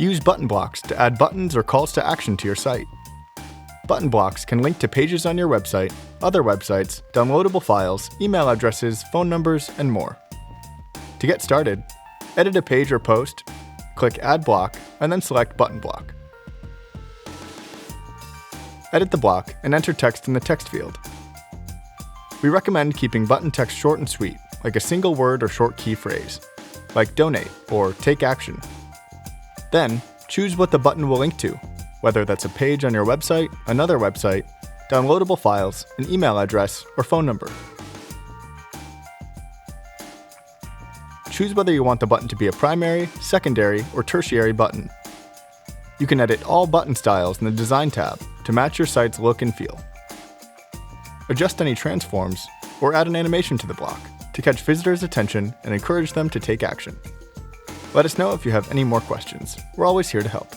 Use button blocks to add buttons or calls to action to your site. Button blocks can link to pages on your website, other websites, downloadable files, email addresses, phone numbers, and more. To get started, edit a page or post, click Add Block, and then select Button Block. Edit the block and enter text in the text field. We recommend keeping button text short and sweet, like a single word or short key phrase, like donate or take action. Then, choose what the button will link to, whether that's a page on your website, another website, downloadable files, an email address, or phone number. Choose whether you want the button to be a primary, secondary, or tertiary button. You can edit all button styles in the Design tab to match your site's look and feel. Adjust any transforms, or add an animation to the block to catch visitors' attention and encourage them to take action. Let us know if you have any more questions. We're always here to help.